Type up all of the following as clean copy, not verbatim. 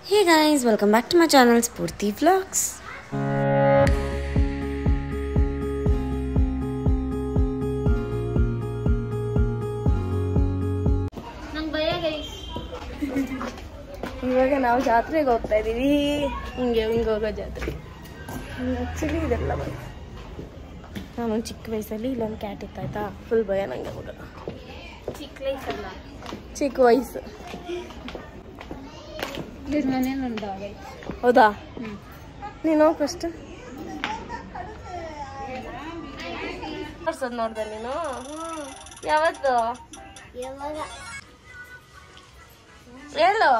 Hey guys, welcome back to my channel Spurti Vlogs. ಇವಾಗ ನಾವು ಜಾತ್ರೆಗೆ ಹೋಗ್ತಾ ಇದೀವಿ. ಹಿಂಗೆ ಹೋಗೋ ಜಾತ್ರೆ. ಆ್ಯಕ್ಚುಲಿ ಇದೆಲ್ಲ ನಾನು ಚಿಕ್ಕ ವಯಸ್ಸಲ್ಲಿ ಇಲ್ಲೊಂದು ಕ್ಯಾಟ್ ಇತ್ತು ಆಯ್ತಾ, ಫುಲ್ ಭಯ ನಂಗೆ ಕೂಡ. ಚಿಕ್ಕ ವಯಸ್ಸು. ಹೌದಾ? ನೀನು ಫಸ್ಟ್ ನೋಡ್ದೆ ನೀನು? ಯಾವತ್ತು ಹೇಳು.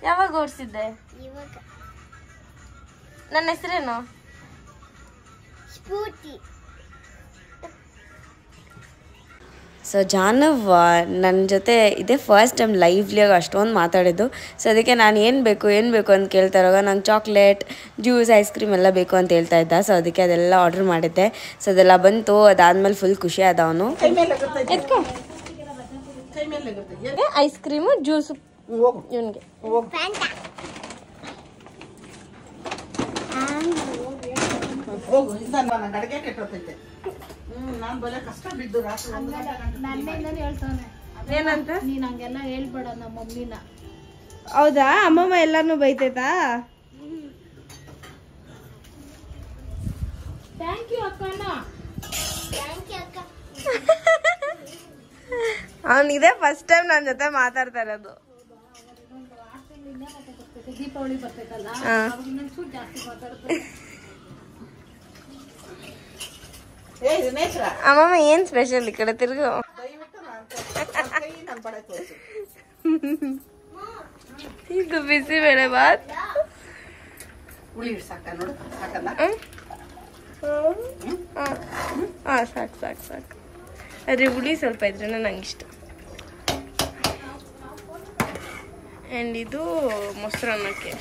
ಯಾವಾಗ ಓಡಿಸಿದ್ದೆ? ನನ್ನ ಹೆಸರೇನು? ಸೊ ಜಾನವ್ ನನ್ನ ಜೊತೆ ಇದೇ ಫಸ್ಟ್ ಟೈಮ್ ಲೈವ್ಲಿಯಾಗಿ ಅಷ್ಟೊಂದು ಮಾತಾಡಿದ್ದು. ಸೊ ಅದಕ್ಕೆ ನಾನು ಏನು ಬೇಕು ಅಂತ ಕೇಳ್ತಾ ಇರುವಾಗ ನಂಗೆ ಚಾಕ್ಲೇಟ್, ಜ್ಯೂಸ್, ಐಸ್ ಕ್ರೀಮ್ ಎಲ್ಲ ಬೇಕು ಅಂತ ಹೇಳ್ತಾ ಇದ್ದ. ಸೊ ಅದಕ್ಕೆ ಅದೆಲ್ಲ ಆರ್ಡ್ರ್ ಮಾಡಿದ್ದೆ. ಸೊ ಅದೆಲ್ಲ ಬಂತು. ಅದಾದ್ಮೇಲೆ ಫುಲ್ ಖುಷಿ ಆದ ಅವನು. ಐಸ್ ಕ್ರೀಮು, ಜ್ಯೂಸು ಇವನಿಗೆ. ಏನಂತ? ನೀನ್ ಹಂಗೆಲ್ಲ ಹೇಳ್ಬೇಡ ನಮ್ಮ ಮಮ್ಮಿನ. ಹೌದಾ? ಅಮ್ಮಮ್ಮ ಎಲ್ಲಾನು ಬೈತೈತಾ? ಥ್ಯಾಂಕ್ ಯು ಅಕ್ಕನ. ಅವನಿದೆ ಫಸ್ಟ್ ಟೈಮ್ ನನ್ನ ಜೊತೆ ಮಾತಾಡ್ತಾ ಇರೋದು. ದೀಪಾವಳಿ ಬರ್ತೈತಲ್ಲ, ಇನ್ನೊಂಚೂರು ಜಾಸ್ತಿ ಮಾತಾಡ್ತಾರೆ. ಅಮ್ಮಮ್ಮ ಏನ್ ಸ್ಪೆಷಲ್ ಈ ಕಡೆ ತಿರುಗು. ಇದು ಬಿಸಿಬೇಳೆ ಬಾತ್. ಸಾಕು ಸಾಕು ಸಾಕು. ಅದ್ರ ಹುಳಿ ಸ್ವಲ್ಪ ಇದ್ರೆ ನಂಗೆ ಇಷ್ಟ. ಆ್ಯಂಡ್ ಇದು ಮೊಸರನ್ನಕ್ಕೆ.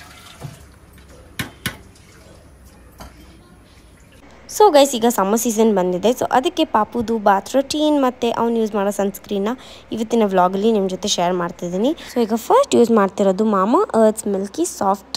ಸೊ ಗೈಸ್, ಈಗ ಸಮ್ಮರ್ ಸೀಸನ್ ಬಂದಿದೆ. ಸೊ ಅದಕ್ಕೆ ಪಾಪುದು ಬಾತ್ ರೊಟೀನ್ ಮತ್ತು ಅವ್ನು ಯೂಸ್ ಮಾಡೋ ಸನ್ಸ್ಕ್ರೀನ್ನ ಇವತ್ತಿನ ವ್ಲಾಗಲ್ಲಿ ನಿಮ್ಮ ಜೊತೆ ಶೇರ್ ಮಾಡ್ತಿದ್ದೀನಿ. ಸೊ ಈಗ ಫಸ್ಟ್ ಯೂಸ್ ಮಾಡ್ತಿರೋದು Mamaearth's milky soft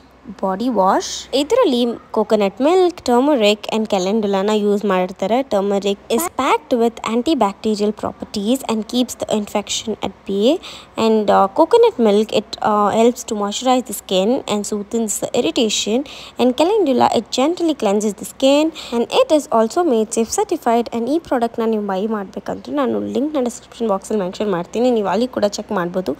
body wash. ಇದರಲ್ಲಿ ಕೋಕೋನಟ್ ಮಿಲ್ಕ್, ಟರ್ಮರಿಕ್ ಆ್ಯಂಡ್ ಕ್ಯಾಲೆಂಡುಲಾನ ಯೂಸ್ ಮಾಡಿರ್ತಾರೆ. Turmeric is packed with anti bacterial properties and keeps the infection at bay. And coconut milk it helps to moisturise the skin and soothens the irritation. And calendula it gently cleanses the skin and it is also made safe certified. And ಈ ಪ್ರಾಡಕ್ಟ್ನ ನೀವು by ಮಾಡಬೇಕಂದ್ರೆ ನಾನು ಲಿಂಕ್ನ description ಬಾಕ್ಸಲ್ಲಿ mention ಮಾಡ್ತೀನಿ, ನೀವು ಅಲ್ಲಿ ಕೂಡ ಚೆಕ್ ಮಾಡ್ಬೋದು.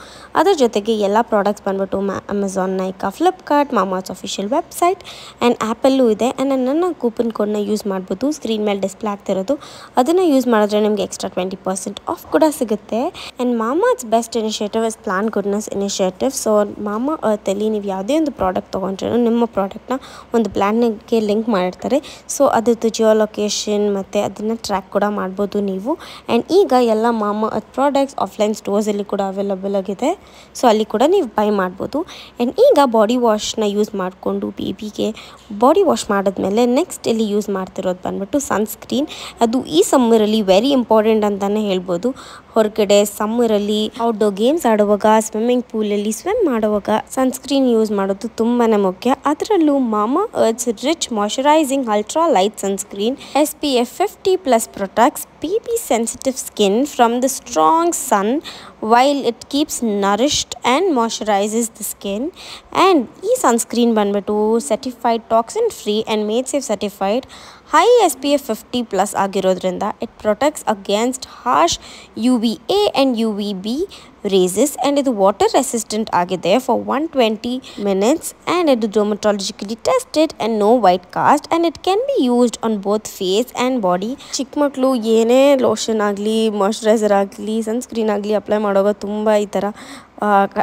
ಅದರ ಜೊತೆಗೆ ಎಲ್ಲ ಪ್ರಾಡಕ್ಟ್ಸ್ ಬಂದ್ಬಿಟ್ಟು Amazon, Nykaa, Flipkart, Mamaearth's official website and ಆ್ಯಪಲ್ಲೂ ಇದೆ. ಆ್ಯಂಡ್ ನನ್ನ ಕೂಪನ್ ಕೋಡ್ನ ಯೂಸ್ ಮಾಡ್ಬೋದು. ಸ್ಕ್ರೀನ್ ಮೇಲೆ ಡಿಸ್ಪ್ಲೇ ಆಗ್ತಿರೋದು, ಅದನ್ನು ಯೂಸ್ ಮಾಡಿದ್ರೆ ನಿಮಗೆ ಎಕ್ಸ್ಟ್ರಾ 20% ಆಫ್ ಕೂಡ ಸಿಗುತ್ತೆ. And Mamaearth's best initiative is plant goodness initiative. So ಮಾಮಾ ಅರ್ಥಲ್ಲಿ ನೀವು ಯಾವುದೇ ಒಂದು ಪ್ರಾಡಕ್ಟ್ ತೊಗೊಂಡ್ರೂ ನಿಮ್ಮ ಪ್ರಾಡಕ್ಟ್ನ ಒಂದು ಪ್ಲ್ಯಾನ್ಗೆ ಲಿಂಕ್ ಮಾಡಿರ್ತಾರೆ. ಸೊ ಅದ್ರದ್ದು ಜಿಯೋ ಲೊಕೇಶನ್ ಮತ್ತು ಅದನ್ನು ಟ್ರ್ಯಾಕ್ ಕೂಡ ಮಾಡ್ಬೋದು ನೀವು. ಆ್ಯಂಡ್ ಈಗ ಎಲ್ಲ ಮಾಮಾ ಅರ್ತ್ ಪ್ರಾಡಕ್ಟ್ಸ್ ಆಫ್ಲೈನ್ ಸ್ಟೋರ್ಸಲ್ಲಿ ಕೂಡ ಅವೈಲಬಲ್ ಆಗಿದೆ. ಸೊ ಅಲ್ಲಿ ಕೂಡ ನೀವು ಬೈ ಮಾಡ್ಬೋದು. ಆ್ಯಂಡ್ ಈಗ ಬಾಡಿ ವಾಶ್ನ ಯೂಸ್ ಮಾಡಿಕೊಂಡು ಬೇಬಿಗೆ ಬಾಡಿ ವಾಶ್ ಮಾಡಿದ್ಮೇಲೆ ನೆಕ್ಸ್ಟ್ ಇಲ್ಲಿ ಯೂಸ್ ಮಾಡ್ತಿರೋದು ಬಂದ್ಬಿಟ್ಟು ಸನ್ಸ್ಕ್ರೀನ್. ಅದು ಈ ಸಮ್ಮರಲ್ಲಿ ವೆರಿ ಇಂಪಾರ್ಟೆಂಟ್ ಅಂತಲೇ ಹೇಳ್ಬೋದು. ಹೊರಗಡೆ ಸಮ್ಮರಲ್ಲಿ ಔಟ್ಡೋರ್ ಗೇಮ್ಸ್ ಆಡುವಾಗ, ಸ್ವಿಮ್ಮಿಂಗ್ ಪೂಲಲ್ಲಿ ಸ್ವಿಮ್ ಮಾಡುವಾಗ ಸನ್ಸ್ಕ್ರೀನ್ ಯೂಸ್ ಮಾಡೋದು ತುಂಬಾ ಮುಖ್ಯ. ಅದರಲ್ಲೂ Mamaearth's rich moisturising ultra light sunscreen SPF 50+ protects baby sensitive skin from the strong sun while it keeps nourished and moisturizes the skin. And ಈ sunscreen ಬಂದ್ಬಿಟ್ಟು certified toxin free and made safe certified high SPF 50+ ಆಗಿರೋದ್ರಿಂದ it protects against harsh UVA and UVB rays. And ಇದು water resistant ಆಗಿದೆ for 120 minutes. And ಇದು dermatologically tested and no white cast. And it can be used on both face and body. ಚಿಕ್ಕ ಮಕ್ಕಳು ಏನೇ lotion ಆಗಲಿ, moisturiser ಆಗಲಿ, sunscreen ಆಗಲಿ apply ಮಾಡುವಾಗ ತುಂಬ ಈ ಥರ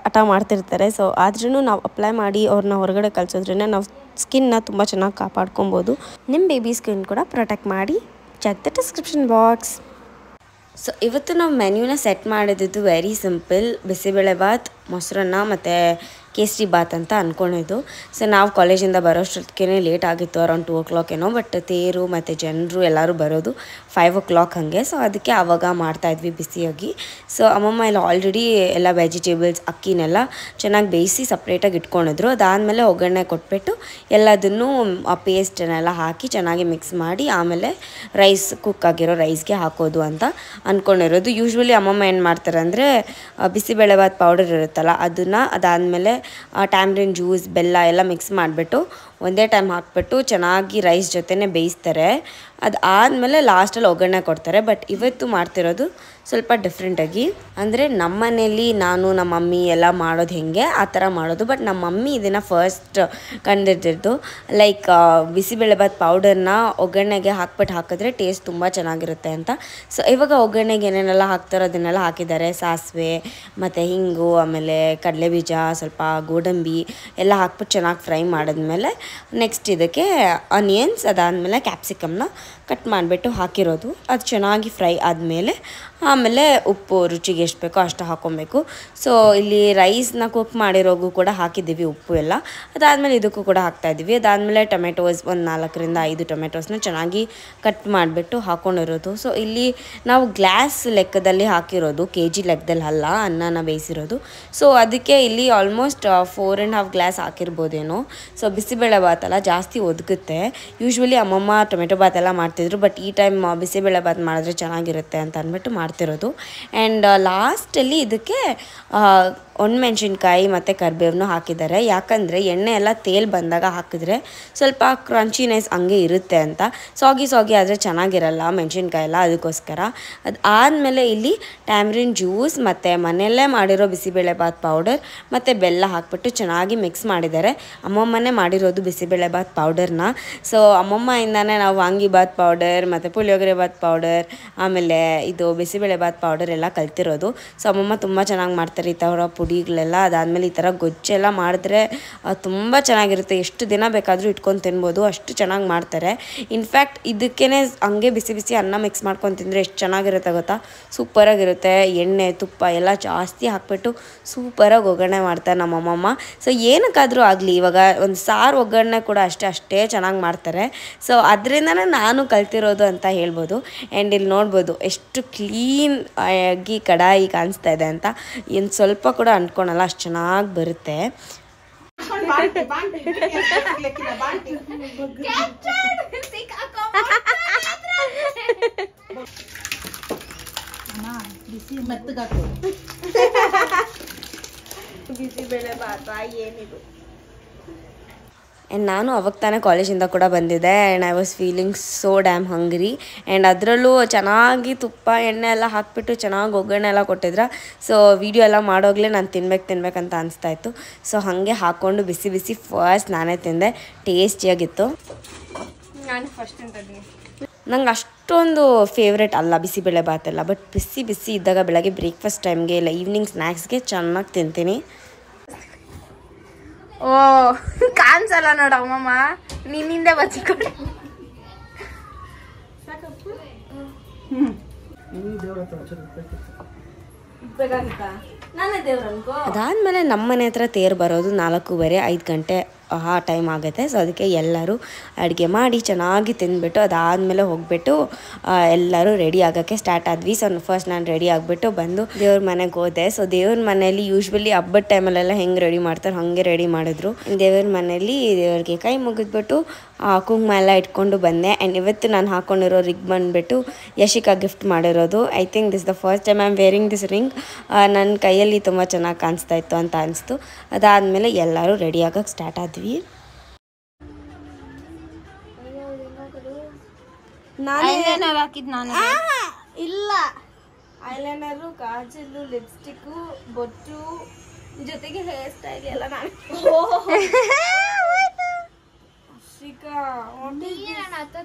ಹಠ ಮಾಡ್ತಿರ್ತಾರೆ. ಸೊ ಆದ್ರೂ ನಾವು ಅಪ್ಲೈ ಮಾಡಿ ಅವ್ರನ್ನ ಹೊರಗಡೆ ಕಳಿಸೋದ್ರಿಂದ ನಾವು ಸ್ಕಿನ್ನ ತುಂಬ ಚೆನ್ನಾಗಿ ಕಾಪಾಡ್ಕೊಬೋದು. ನಿಮ್ಮ ಬೇಬಿ ಸ್ಕಿನ್ ಕೂಡ ಪ್ರೊಟೆಕ್ಟ್ ಮಾಡಿ. Check the description box. So ಇವತ್ತು ನಾವು ಮೆನ್ಯೂನ ಸೆಟ್ ಮಾಡಿದ್ದು ವೆರಿ ಸಿಂಪಲ್. ಬಿಸಿಬೇಳೆ ಬಾತ್, ಮೊಸರನ್ನ ಮತ್ತು ಕೇಸರಿ ಬಾತ್ ಅಂತ ಅಂದ್ಕೊಂಡಿದ್ದು. ಸೊ ನಾವು ಕಾಲೇಜಿಂದ ಬರೋಷ್ಟೊತ್ತಿಗೆ ಲೇಟ್ ಆಗಿತ್ತು, ಅರೌಂಡ್ 2 o'clock ಏನೋ. ಬಟ್ ತೇರು ಮತ್ತು ಜನರು ಎಲ್ಲರೂ ಬರೋದು 5 o'clock ಹಾಗೆ. ಸೊ ಅದಕ್ಕೆ ಆವಾಗ ಮಾಡ್ತಾಯಿದ್ವಿ ಬಿಸಿಯಾಗಿ. ಸೊ ಅಮ್ಮಮ್ಮ ಎಲ್ಲ ಆಲ್ರೆಡಿ ಎಲ್ಲ ವೆಜಿಟೇಬಲ್ಸ್ ಅಕ್ಕಿನೆಲ್ಲ ಚೆನ್ನಾಗಿ ಬೇಯಿಸಿ ಸಪ್ರೇಟಾಗಿ ಇಟ್ಕೊಂಡಿದ್ರು. ಅದಾದಮೇಲೆ ಒಗ್ಗರಣೆ ಕೊಟ್ಬಿಟ್ಟು ಎಲ್ಲದನ್ನು ಆ ಪೇಸ್ಟನ್ನೆಲ್ಲ ಹಾಕಿ ಚೆನ್ನಾಗಿ ಮಿಕ್ಸ್ ಮಾಡಿ ಆಮೇಲೆ ರೈಸ್ ಕುಕ್ ಆಗಿರೋ ರೈಸ್ಗೆ ಹಾಕೋದು ಅಂತ ಅಂದ್ಕೊಂಡಿರೋದು. ಯೂಶ್ವಲಿ ಅಮ್ಮಮ್ಮ ಏನು ಮಾಡ್ತಾರೆ ಅಂದರೆ ಬಿಸಿಬೇಳೆಭಾತ್ ಪೌಡರ್ ಇರುತ್ತಲ್ಲ ಅದನ್ನು, ಅದಾದಮೇಲೆ ಟ್ಯಾಮ್ರಿನ್ ಜ್ಯೂಸ್, ಬೆಲ್ಲ ಎಲ್ಲ ಮಿಕ್ಸ್ ಮಾಡಿಬಿಟ್ಟು ಒಂದೇ ಟೈಮ್ ಹಾಕ್ಬಿಟ್ಟು ಚೆನ್ನಾಗಿ ರೈಸ್ ಜೊತೆನೇ ಬೇಯಿಸ್ತಾರೆ. ಅದಾದಮೇಲೆ ಲಾಸ್ಟಲ್ಲಿ ಒಗ್ಗರಣೆ ಕೊಡ್ತಾರೆ. ಬಟ್ ಇವತ್ತು ಮಾಡ್ತಿರೋದು ಸ್ವಲ್ಪ ಡಿಫ್ರೆಂಟಾಗಿ, ಅಂದರೆ ನಮ್ಮ ಮನೇಲಿ ನಾನು ನಮ್ಮ ಮಮ್ಮಿ ಎಲ್ಲ ಮಾಡೋದು ಹೆಂಗೆ ಆ ಥರ ಮಾಡೋದು. ಬಟ್ ನಮ್ಮ ಮಮ್ಮಿ ಇದನ್ನು ಫಸ್ಟ್ ಕಂಡಿಡ್ದಿದ್ದು, ಲೈಕ್ ಬಿಸಿಬೇಳೆಭಾತ್ ಪೌಡರ್ನ ಒಗ್ಗರಣೆಗೆ ಹಾಕಿದ್ರೆ ಟೇಸ್ಟ್ ತುಂಬ ಚೆನ್ನಾಗಿರುತ್ತೆ ಅಂತ. ಸೊ ಇವಾಗ ಒಗ್ಗರಣೆಗೆ ಏನೇನೆಲ್ಲ ಹಾಕ್ತಾರೋ ಅದನ್ನೆಲ್ಲ ಹಾಕಿದ್ದಾರೆ. ಸಾಸಿವೆ ಮತ್ತು ಹಿಂಗು, ಆಮೇಲೆ ಕಡಲೆಬೀಜ, ಸ್ವಲ್ಪ ಗೋಡಂಬಿ ಎಲ್ಲ ಹಾಕ್ಬಿಟ್ಟು ಚೆನ್ನಾಗಿ ಫ್ರೈ ಮಾಡಿದ್ಮೇಲೆ ನೆಕ್ಸ್ಟ್ ಇದಕ್ಕೆ ಆನಿಯನ್ಸ್, ಅದಾದಮೇಲೆ ಕ್ಯಾಪ್ಸಿಕಮ್ನ ಕಟ್ ಮಾಡಿಬಿಟ್ಟು ಹಾಕಿರೋದು. ಅದು ಚೆನ್ನಾಗಿ ಫ್ರೈ ಆದಮೇಲೆ ಆಮೇಲೆ ಉಪ್ಪು ರುಚಿಗೆ ಎಷ್ಟು ಬೇಕೋ ಅಷ್ಟು ಹಾಕ್ಕೊಬೇಕು. ಸೊ ಇಲ್ಲಿ ರೈಸ್ನ ಕುಕ್ ಮಾಡಿರೋಗೂ ಕೂಡ ಹಾಕಿದ್ದೀವಿ ಉಪ್ಪು ಎಲ್ಲ. ಅದಾದಮೇಲೆ ಇದಕ್ಕೂ ಕೂಡ ಹಾಕ್ತಾಯಿದ್ದೀವಿ. ಅದಾದಮೇಲೆ ಟೊಮೆಟೋಸ್ ಒಂದು 4ರಿಂದ 5 ಟೊಮೆಟೋಸ್ನ ಚೆನ್ನಾಗಿ ಕಟ್ ಮಾಡಿಬಿಟ್ಟು ಹಾಕ್ಕೊಂಡಿರೋದು. ಸೊ ಇಲ್ಲಿ ನಾವು ಗ್ಲಾಸ್ ಲೆಕ್ಕದಲ್ಲಿ ಹಾಕಿರೋದು, kg ಲೆಕ್ಕದಲ್ಲಿ ಅಲ್ಲ ಅನ್ನನ ಬೇಯಿಸಿರೋದು. ಸೊ ಅದಕ್ಕೆ ಇಲ್ಲಿ ಆಲ್ಮೋಸ್ಟ್ 4.5 ಗ್ಲಾಸ್ ಹಾಕಿರ್ಬೋದೇನೋ. ಸೊ ಬಿಸಿಬೇಳೆಭಾತ್ ಎಲ್ಲ ಜಾಸ್ತಿ ಒದಗುತ್ತೆ. ಯೂಶ್ವಲಿ ಅಮ್ಮಮ್ಮ ಟೊಮೆಟೊ ಬಾತ್ ಎಲ್ಲ ಮಾಡ್ತಿದ್ರು, ಬಟ್ ಈ ಟೈಮ್ ಬಿಸಿಬೇಳೆಭಾತ್ ಮಾಡಿದ್ರೆ ಚೆನ್ನಾಗಿರುತ್ತೆ ಅಂತ ಅಂದ್ಬಿಟ್ಟು ಮಾಡ್ತಿರೋದು. ಆ್ಯಂಡ್ ಲಾಸ್ಟಲ್ಲಿ ಇದಕ್ಕೆ ಒಣಮೆಣ್ಸಿನ್ಕಾಯಿ ಮತ್ತು ಕರಿಬೇವನ್ನ ಹಾಕಿದ್ದಾರೆ. ಯಾಕಂದರೆ ಎಣ್ಣೆ ಎಲ್ಲ ತೇಲ್ ಬಂದಾಗ ಹಾಕಿದ್ರೆ ಸ್ವಲ್ಪ ಕ್ರಂಚಿನೆಸ್ ಹಂಗೆ ಇರುತ್ತೆ ಅಂತ. ಸಾಗಿ ಆದರೆ ಚೆನ್ನಾಗಿರಲ್ಲ ಮೆಣಸಿನ್ಕಾಯಿ ಎಲ್ಲ, ಅದಕ್ಕೋಸ್ಕರ. ಅದಾದಮೇಲೆ ಇಲ್ಲಿ ಟ್ಯಾಮ್ರಿನ್ ಜ್ಯೂಸ್ ಮತ್ತು ಮನೆಯಲ್ಲೇ ಮಾಡಿರೋ ಬಿಸಿಬೇಳೆಭಾತ್ ಪೌಡರ್ ಮತ್ತು ಬೆಲ್ಲ ಹಾಕ್ಬಿಟ್ಟು ಚೆನ್ನಾಗಿ ಮಿಕ್ಸ್ ಮಾಡಿದ್ದಾರೆ. ಅಮ್ಮಮ್ಮನೇ ಮಾಡಿರೋದು ಬಿಸಿಬೇಳೆಭಾತ್ ಪೌಡರ್ನ. ಸೊ ಅಮ್ಮಮ್ಮಯಿಂದನೇ ನಾವು ವಾಂಗಿಭಾತ್ ಪೌಡರ್ ಮತ್ತು ಪುಳಿಯೋಗರೆ ಭಾತ್ ಪೌಡರ್, ಆಮೇಲೆ ಇದು ಬಿಸಿಬೇಳೆಭಾತ್ ಪೌಡರ್ ಎಲ್ಲ ಕಲ್ತಿರೋದು. ಸೊ ಅಮ್ಮಮ್ಮ ತುಂಬ ಚೆನ್ನಾಗಿ ಮಾಡ್ತಾರೆ ಈ ಥರ ಪುಡಿಗಳೆಲ್ಲ. ಅದಾದಮೇಲೆ ಈ ಥರ ಗೊಜ್ಜೆಲ್ಲ ಮಾಡಿದ್ರೆ ತುಂಬ ಚೆನ್ನಾಗಿರುತ್ತೆ. ಎಷ್ಟು ದಿನ ಬೇಕಾದರೂ ಇಟ್ಕೊಂಡು ತಿನ್ಬೋದು, ಅಷ್ಟು ಚೆನ್ನಾಗಿ ಮಾಡ್ತಾರೆ. ಇನ್ಫ್ಯಾಕ್ಟ್ ಇದಕ್ಕೇ ಹಂಗೆ ಬಿಸಿ ಬಿಸಿ ಅನ್ನ ಮಿಕ್ಸ್ ಮಾಡ್ಕೊಂಡು ತಿಂದರೆ ಎಷ್ಟು ಚೆನ್ನಾಗಿರುತ್ತೆ ಗೊತ್ತಾ, ಸೂಪರಾಗಿರುತ್ತೆ. ಎಣ್ಣೆ ತುಪ್ಪ ಎಲ್ಲ ಜಾಸ್ತಿ ಹಾಕ್ಬಿಟ್ಟು ಸೂಪರಾಗಿ ಒಗ್ಗರಣೆ ಮಾಡ್ತಾರೆ ನಮ್ಮಮ್ಮಮ್ಮ. ಸೊ ಏನಕ್ಕಾದರೂ ಆಗಲಿ, ಇವಾಗ ಒಂದು ಸಾರು ಒಗ್ಗರಣೆ ಕೂಡ ಅಷ್ಟೇ ಚೆನ್ನಾಗಿ ಮಾಡ್ತಾರೆ. ಸೊ ಅದರಿಂದನೇ ನಾನು ಕಲ್ತಿರೋದು ಅಂತ ಹೇಳ್ಬೋದು. ಆ್ಯಂಡ್ ಇಲ್ಲಿ ನೋಡ್ಬೋದು ಎಷ್ಟು ಕ್ಲೀನ್ ಆಗಿ ಕಡಾಯಿ ಕಾಣಿಸ್ತಾ ಇದೆ ಅಂತ. ಏನು ಸ್ವಲ್ಪ ಕೂಡ ಅಂಟ್ಕೊಳಲ್ಲ, ಅಷ್ಟು ಚೆನ್ನಾಗಿ ಬರುತ್ತೆ. ಬಿಸಿಬೇಳೆಭಾತ್ ಏನಿದು. ಆ್ಯಂಡ್ ನಾನು ಅವಾಗ ತಾನೇ ಕಾಲೇಜಿಂದ ಕೂಡ ಬಂದಿದ್ದೆ. And I was feeling so dam hungry. And ಅದರಲ್ಲೂ ಚೆನ್ನಾಗಿ ತುಪ್ಪ ಎಣ್ಣೆ ಎಲ್ಲ ಹಾಕಿಬಿಟ್ಟು ಚೆನ್ನಾಗಿ ಒಗ್ಗರಣೆ ಎಲ್ಲ ಕೊಟ್ಟಿದ್ರು. ಸೊ ವೀಡಿಯೋ ಎಲ್ಲ ಮಾಡೋಗ್ಲೇ ನಾನು ತಿನ್ಬೇಕಂತ ಅನಿಸ್ತಾಯಿತ್ತು. ಸೊ ಹಾಗೆ ಹಾಕ್ಕೊಂಡು ಬಿಸಿ ಬಿಸಿ ಫಸ್ಟ್ ನಾನೇ ತಿಂದೆ. ಟೇಸ್ಟಿಯಾಗಿತ್ತು. ನಾನು ಫಸ್ಟ್ ತಿಂತಿದ್ದೀನಿ. ನಂಗೆ ಅಷ್ಟೊಂದು ಫೇವ್ರೆಟ್ ಅಲ್ಲ ಬಿಸಿಬೇಳೆಭಾತ್ ಎಲ್ಲ, ಬಟ್ ಬಿಸಿ ಬಿಸಿ ಇದ್ದಾಗ ಬೆಳಗ್ಗೆ ಬ್ರೇಕ್ಫಾಸ್ಟ್ ಟೈಮ್ಗೆ ಇಲ್ಲ ಈವ್ನಿಂಗ್ ಸ್ನ್ಯಾಕ್ಸ್ಗೆ ಚೆನ್ನಾಗಿ ತಿಂತೀನಿ. ಓ ಕಾಣಿಸಲ್ಲ ನೋಡ ಅಮ್ಮಮ್ಮ, ನಿನ್ನಿಂದ ಬಚ್ಚಿಕೊಂಡು. ಅದಾದಮೇಲೆ ನಮ್ಮ ಮನೆ ಹತ್ರ ತೇರು ಬರೋದು 4:15 5 ಗಂಟೆ ಆ ಟೈಮ್ ಆಗುತ್ತೆ. ಸೊ ಅದಕ್ಕೆ ಎಲ್ಲರೂ ಅಡುಗೆ ಮಾಡಿ ಚೆನ್ನಾಗಿ ತಿಂದ್ಬಿಟ್ಟು ಅದಾದಮೇಲೆ ಹೋಗ್ಬಿಟ್ಟು ಎಲ್ಲರೂ ರೆಡಿ ಆಗೋಕ್ಕೆ ಸ್ಟಾರ್ಟ್ ಆದ್ವಿ. ಸೊ ಫಸ್ಟ್ ನಾನು ರೆಡಿ ಆಗಿಬಿಟ್ಟು ಬಂದು ದೇವ್ರ ಮನೆಗೆ ಹೋದೆ. ಸೊ ದೇವ್ರ ಮನೆಯಲ್ಲಿ ಯೂಶ್ವಲಿ ಹಬ್ಬದ ಟೈಮಲ್ಲೆಲ್ಲ ಹೆಂಗೆ ರೆಡಿ ಮಾಡ್ತಾರೆ ಹಾಗೆ ರೆಡಿ ಮಾಡಿದ್ರು. ದೇವ್ರ ಮನೆಯಲ್ಲಿ ದೇವ್ರಿಗೆ ಕೈ ಮುಗಿದ್ಬಿಟ್ಟು ಕುಂಕುಮ ಎಲ್ಲ ಇಟ್ಕೊಂಡು ಬಂದೆ. ಆ್ಯಂಡ್ ಇವತ್ತು ನಾನು ಹಾಕ್ಕೊಂಡಿರೋ ರಿಂಗ್ ಬಂದುಬಿಟ್ಟು ಯಶಿಕಾ ಗಿಫ್ಟ್ ಮಾಡಿರೋದು. I think this the first time I am wearing this ring. ನನ್ನ ಕೈಯಲ್ಲಿ ತುಂಬ ಚೆನ್ನಾಗಿ ಕಾಣಿಸ್ತಾ ಇತ್ತು ಅಂತ ಅನಿಸ್ತು. ಅದಾದಮೇಲೆ ಎಲ್ಲರೂ ರೆಡಿ ಆಗೋಕ್ಕೆ ಸ್ಟಾರ್ಟ್ ಆದ್ವಿ. ಇಲ್ಲ, ಐಲೈನರು, ಕಾಜಲ್ಲು, ಲಿಪ್ಸ್ಟಿಕ್ಕು, ಬೊಟ್ಟು ಜೊತೆಗೆ ಹೇರ್ ಸ್ಟೈಲ್ ಎಲ್ಲ ನಾನು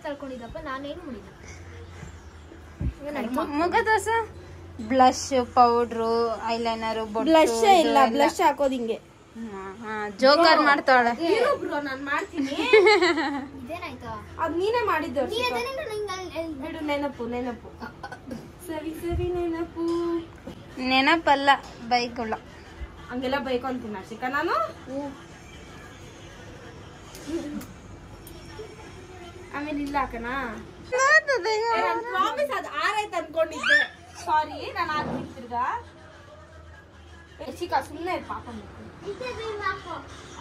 ತಳ್ಕೊಂಡಿದ್ದಪ್ಪ. ನಾನೇನು ಮಾಡಿದ್ದೆ ಮುಖ ತೋರ್ಸ. ಬ್ಲಶ್ ಪೌಡ್ರು, ಐಲೈನರು, ಬ್ಲಶ್ ಇಲ್ಲ, ಬ್ಲಶ್ ಹಾಕೋದು ಹಿಂಗೆ ಜೋಕರ್ ಮಾಡ್ತಾಳೆ. ನಾನು ಮಾಡ್ತೀನಿ. ಇದೇನಾಯ್ತಾ? ಅದ್ ನೀನೇ ಮಾಡಿದ್ದು ಬಿಡು. ನೆನಪು ಸರಿ ನೆನಪು. ನೆನಪಲ್ಲ, ಬೈಗುಳ. ಹಂಗೆಲ್ಲ ಬೇಕು ಅಂತೀನಿ ಅರ್ಷಿಕ ನಾನು. ಆಮೇಲೆ ಇಲ್ಲ ಅಕ್ಕನಾ ಪ್ರಾಮಿಸ್ ಅದು ಆರೈತೆ ಅನ್ಕೊಂಡಿದ್ದೆ. ಸಾರಿ ನಾನು ಆಗ್ತಿರ್ಗ ಅರ್ಷಿಕ ಸುಮ್ಮನೆ ಪಾಪ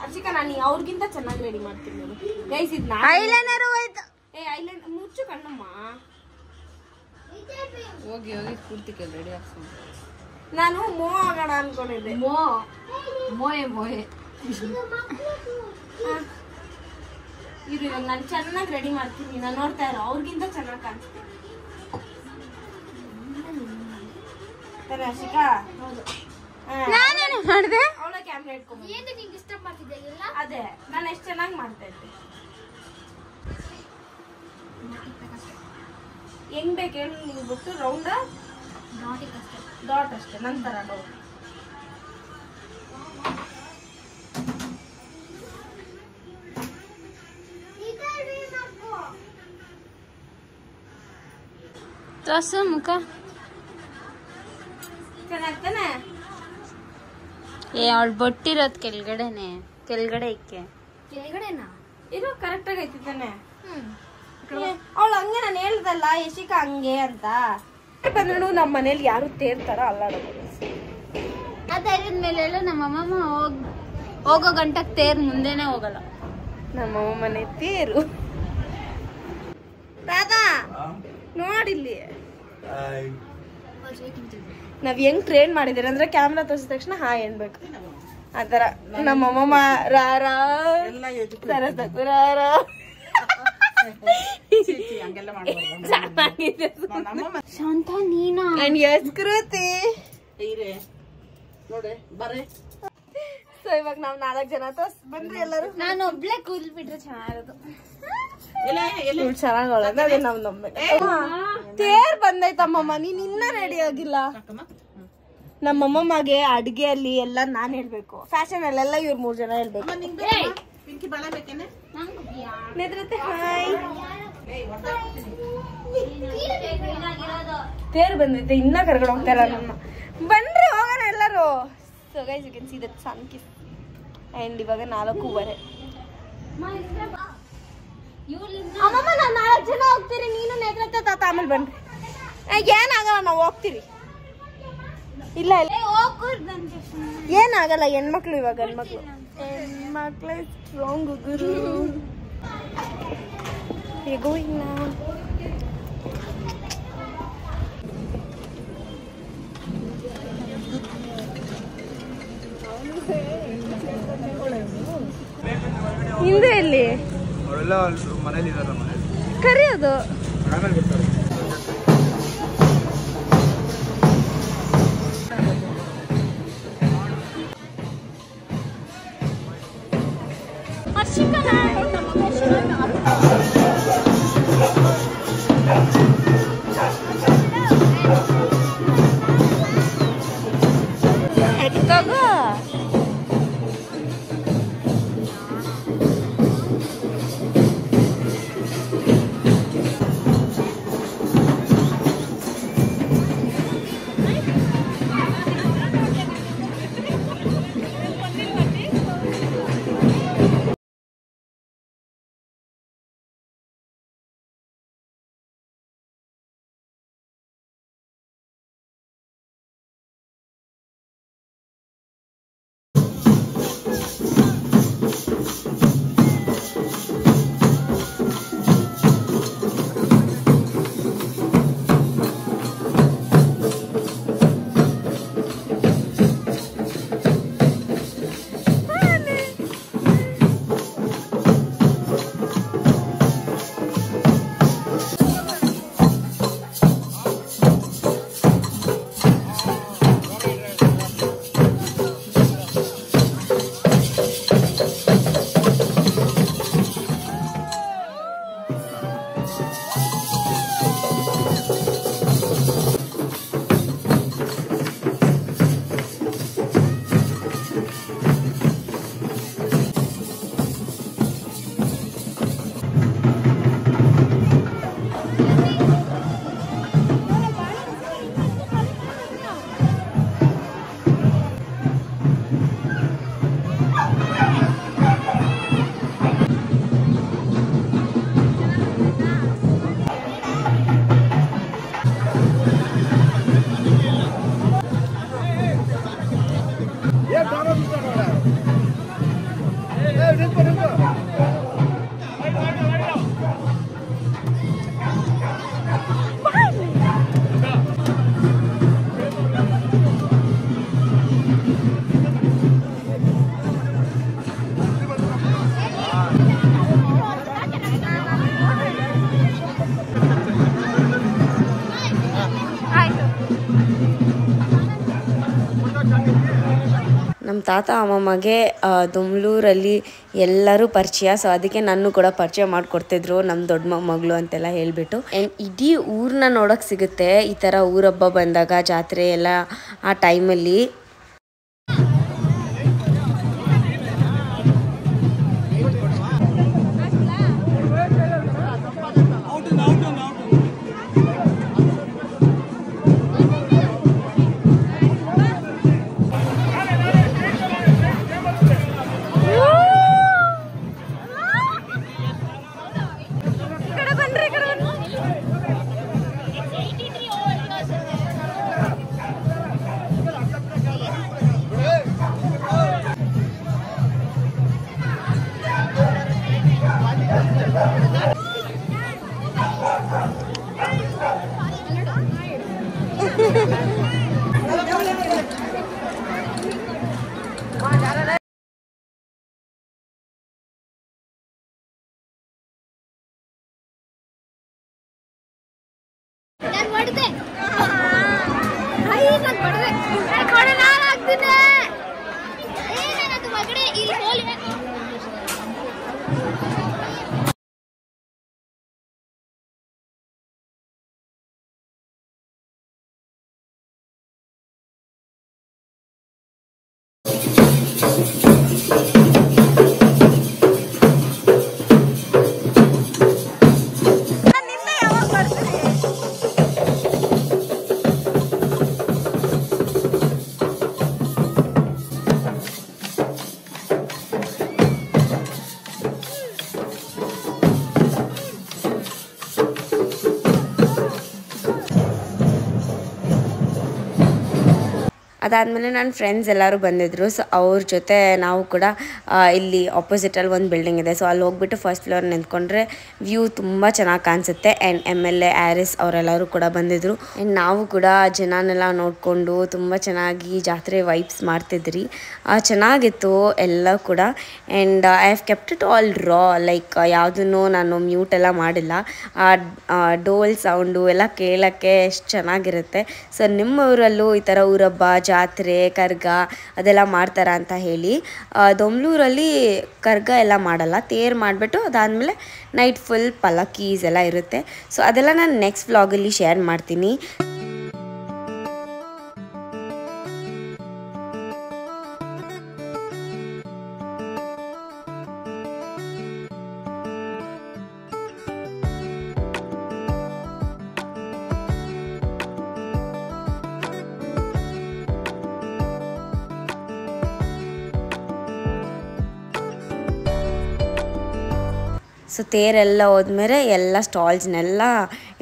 ಅರ್ಷಿಕ ನಾನು ಅವ್ರಿಗಿಂತ ಚೆನ್ನಾಗಿ ರೆಡಿ ಮಾಡ್ತೀನಿ ನಾನು. ಗೈಸ್ ಇದು ಐಲೈನರ್ ಹೋಯ್ತು. ಐಲೈನರ್ ಮುಚ್ಚು ಕಣ್ಣಮ್ಮ. ಹೋಗಿ ಪೂರ್ತಿ ರೆಡಿ ಆಗ್ತೀನಿ. ನಾನು ಮೋ ಆಗೋಣ ಅನ್ಕೊಂಡಿದ್ದೆ. ಮೋಯೆ ಇರು ಇವಾಗ ನಾನು ಚೆನ್ನಾಗಿ ರೆಡಿ ಮಾಡ್ತೀನಿ. ನಾನು ನೋಡ್ತಾ ಇರೋ ಅವ್ರಿಗಿಂತ ಚೆನ್ನಾಗಿ ಕಾಣಿಸ್ತೀನಿ ಅರ್ಷಿಕಾ. ನಾನೇನು ಮಾಡಿದೆ? ಅವಳ ಕ್ಯಾಮ್ರಾ ಇಟ್ಕೊಂಡ್ಬಂದು ಏನು ನಿಂಗೆ ಡಿಸ್ಟರ್ಬ್ ಮಾಡ್ತಿದ್ದೆ ಎಲ್ಲ? ಅದೇ ನಾನು ಎಷ್ಟು ಚೆನ್ನಾಗಿ ಮಾಡ್ತಾ ಇದ್ದೆ. ಹೆಂಗ್ ಬೇಕು ಹೇಳು ನಿಂಗೆ ಗೊತ್ತು. ರೌಂಡ್ ಡಾಟ್ ಅಷ್ಟೇ ನಂತರ ಡೌಟ್. ತೋರ್ಸು ಮುಖ. ಚೆನ್ನಾಗ್ತಾನೆ. ಅವಳು ಬೊಟ್ಟಿರೋದು ಕೆಳಗಡೆ ಇಕ್ಕೆ ಕೆಳಗಡೆನಾ? ಇದು ಕರೆಕ್ಟ್ ಆಗಿ ಐತಿದ್ದಾನೆ. ಅವಳು ಹಂಗೆ ನಾನು ಹೇಳ್ದಲ್ಲ ಯಶಿಕಾ ಹಂಗೆ ಅಂತ. ಬಂದ್ರು ನಮ್ಮ ಮನೇಲಿ ಯಾರು ತೇರ್ತಾರ ಅಲ್ಲಾಡೋದು. ಆ ಧೈರ್ಯದ ಮೇಲೆ ಹೇಳು. ನಮ್ಮಮ್ಮ ಹೋಗೋ ಗಂಟಕ್ಕೆ ತೇರ್ ಮುಂದೆನೆ ಹೋಗಲ್ಲ. ನಮ್ಮಮ್ಮ ಮನೆ ತೇರು. ರಾಧಾ ನೋಡಿಲ್ಲಿ ನಾವ್ ಹೆಂಗ್ ಟ್ರೈನ್ ಮಾಡಿದಿರ ಅಂದ್ರೆ ಕ್ಯಾಮ್ರಾ ತೋರಿಸಿದ ತಕ್ಷಣ ಹಾಯ್ ಅನ್ಬೇಕು. ಆತರ ನಮ್ಮಮ್ಮ ರಾರಾ ಸರಸಕು ರಾರಾ ಶಾಂತ ನೀನಾ? ಅಂಡ್ ಯಸ್ ಕೃತಿ. ಸೊ ಇವಾಗ ನಾವ್ 4 ಜನ ಬಂದ್ರಿ ಎಲ್ಲರೂ. ನಾನು ಒಬ್ಳೆ ಕೂದಲು ಬಿಟ್ರೆ ಚೆನ್ನಾಗಿರೋದು. ಚೆನ್ನಾಗಲ್ಲ ಅದೇ ನಾವ್ ತೇರ್ ಬಂದೈತಮ್ಮಮ್ಮ. ನೀನ್ ಇನ್ನ ರೆಡಿ ಆಗಿಲ್ಲ. ನಮ್ಮಮ್ಮಗೆ ಅಡ್ಗೆಯಲ್ಲಿ ಎಲ್ಲ ನಾನ್ ಹೇಳ್ಬೇಕು. ಫ್ಯಾಷನ್ ಅಲ್ಲೆಲ್ಲ ಇವ್ರು 3 ಜನ ಹೇಳ್ಬೇಕು. ನೆದ್ರತೆ ಹಾಯ್. ತೇರ್ ಬಂದೈತೆ ಇನ್ನ ಕರ್ಕೊಂಡು ಹೋಗ್ತಾರ ನಮ್ಮ. ಬನ್ರಿ ಹೋಗೋಣ ಎಲ್ಲರೂ. So guys you can see that sun kiss. And ಇವಾಗ 4:15. ಅಮ್ಮಮ್ಮ ನಾವ್ 4 ಜನ ಹೋಗ್ತೀರಿ. ನೀನು ನೇತ್ರತೆ ತಾತ ಆಮೇಲೆ ಬನ್ರಿ. ಏನಾಗಲ್ಲ ನಾವು ಹೋಗ್ತೀರಿ. ಇಲ್ಲ ಇಲ್ಲ ಏನಾಗಲ್ಲ. ಹೆಣ್ಮಕ್ಳು ಇವಾಗ ಗಂಡ್ಮಕ್ಳು. ಹೆಣ್ಮಕ್ಳೇ ಸ್ಟ್ರಾಂಗ್ ಗುರು. ಹೇಗೋ ಇನ್ನ ಹಿಂದೆ ಎಲ್ಲಿ ಕರಿಯೋದು ನಮ್ಮ ತಾತ ಅಮ್ಮಮ್ಮಗೆ ದೊಮ್ಲೂರಲ್ಲಿ ಎಲ್ಲರೂ ಪರಿಚಯ, ಸೊ ಅದಕ್ಕೆ ನಾನು ಕೂಡ ಪರಿಚಯ ಮಾಡಿಕೊಡ್ತಿದ್ರು ನಮ್ಮ ದೊಡ್ಡ ಮಗಳು ಅಂತೆಲ್ಲ ಹೇಳಿಬಿಟ್ಟು. ಆ್ಯಂಡ್ ಇಡೀ ಊರನ್ನ ನೋಡೋಕ್ಕೆ ಸಿಗುತ್ತೆ ಈ ಥರ ಊರಬ್ಬ ಬಂದಾಗ, ಜಾತ್ರೆ ಎಲ್ಲ ಆ ಟೈಮಲ್ಲಿ. ಅದಾದಮೇಲೆ ನನ್ನ ಫ್ರೆಂಡ್ಸ್ ಎಲ್ಲರೂ ಬಂದಿದ್ದರು. ಸೊ ಅವ್ರ ಜೊತೆ ನಾವು ಕೂಡ ಇಲ್ಲಿ ಆಪೋಸಿಟಲ್ಲಿ ಒಂದು ಬಿಲ್ಡಿಂಗ್ ಇದೆ, ಸೊ ಅಲ್ಲಿ ಹೋಗ್ಬಿಟ್ಟು ಫಸ್ಟ್ ಫ್ಲೋರ್ ನಿಂತ್ಕೊಂಡ್ರೆ ವ್ಯೂ ತುಂಬ ಚೆನ್ನಾಗಿ ಕಾಣಿಸುತ್ತೆ. ಆ್ಯಂಡ್ MLA ಆರಿಸ್ ಅವರೆಲ್ಲರೂ ಕೂಡ ಬಂದಿದ್ದರು. ಆ್ಯಂಡ್ ನಾವು ಕೂಡ ಜನನೆಲ್ಲ ನೋಡಿಕೊಂಡು ತುಂಬ ಚೆನ್ನಾಗಿ ಜಾತ್ರೆ ವೈಬ್ಸ್ ಮಾಡ್ತಿದ್ರಿ. ಚೆನ್ನಾಗಿತ್ತು ಎಲ್ಲ ಕೂಡ. And I have kept it all raw, like ಯಾವುದನ್ನು ನಾನು ಮ್ಯೂಟೆಲ್ಲ ಮಾಡಿಲ್ಲ. ಡೋಲ್ ಸೌಂಡು ಎಲ್ಲ ಕೇಳೋಕ್ಕೆ ಎಷ್ಟು ಚೆನ್ನಾಗಿರುತ್ತೆ. ಸೊ ನಿಮ್ಮೂರಲ್ಲೂ ಈ ಥರ ಊರಬ್ಬ, ಜಾತ್ರೆ, ಕರ್ಗ ಅದೆಲ್ಲ ಮಾಡ್ತಾರ ಅಂತ ಹೇಳಿ. ದೊಮ್ಲೂರಲ್ಲಿ ಕರ್ಗ ಎಲ್ಲ ಮಾಡಲ್ಲ, ತೇರು ಮಾಡಿಬಿಟ್ಟು ಅದಾದಮೇಲೆ ನೈಟ್ ಫುಲ್ ಪಲ್ಲಕ್ಕೀಸ್ ಎಲ್ಲ ಇರುತ್ತೆ. ಸೊ ಅದೆಲ್ಲ ನಾನು ನೆಕ್ಸ್ಟ್ ವ್ಲಾಗಲ್ಲಿ ಶೇರ್ ಮಾಡ್ತೀನಿ. ಸೊ ತೇರೆಲ್ಲ ಹೋದ್ಮೇಲೆ ಎಲ್ಲ ಸ್ಟಾಲ್ಸ್ನೆಲ್ಲ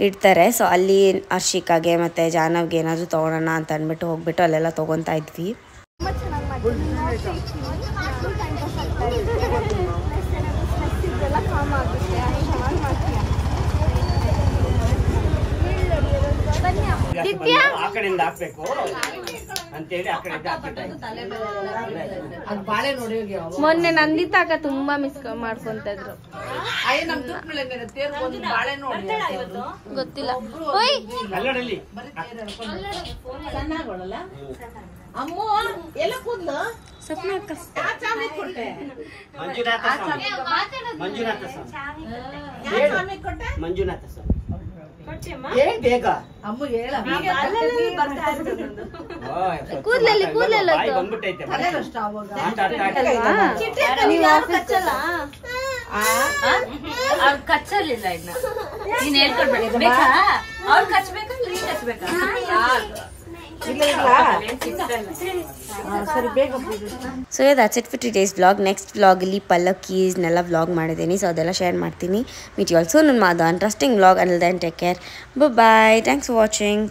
ಇಡ್ತಾರೆ. ಸೊ ಅಲ್ಲಿ ಹರ್ಷಿಕಾಗೆ ಮತ್ತು ಜಾನವ್ಗೆ ಏನಾದರೂ ತೊಗೊಳೋಣ ಅಂತ ಅಂದ್ಬಿಟ್ಟು ಹೋಗ್ಬಿಟ್ಟು ಅಲ್ಲೆಲ್ಲ ತೊಗೊತಾ ಇದ್ವಿ. ಮೊನ್ನೆ ನಂದಿತಾಕ ತುಂಬಾ ಮಿಸ್ ಮಾಡ್ಕೊಂತ ಇದ್ರು. ಗೊತ್ತಿಲ್ಲ. ಮಂಜುನಾಥ ಬೇಗ ಕೂದಲಲ್ಲಿ ಕಚ್ಚಲಿಲ್ಲ ಇನ್ನ ನೀನ್ ಹೇಳ್ಕೊಡ್ಬೇಡ. ಬೇಕಾ ಅವ್ರು ಕಚ್ಬೇಕಾ ನೀನ್ ಕಚ್ಬೇಕಾ? So that's it for today's vlog. Next ವ್ಲಾಗಲ್ಲಿ ಪಲ್ಲಕ್ಕೀಸ್ನೆಲ್ಲ ವ್ಲಾಗ್ ಮಾಡಿದ್ದೀನಿ, ಸೊ ಅದೆಲ್ಲ ಶೇರ್ ಮಾಡ್ತೀನಿ. Meet you all soon in another interesting vlog. Until then, take care. Bye bye. Thanks for watching.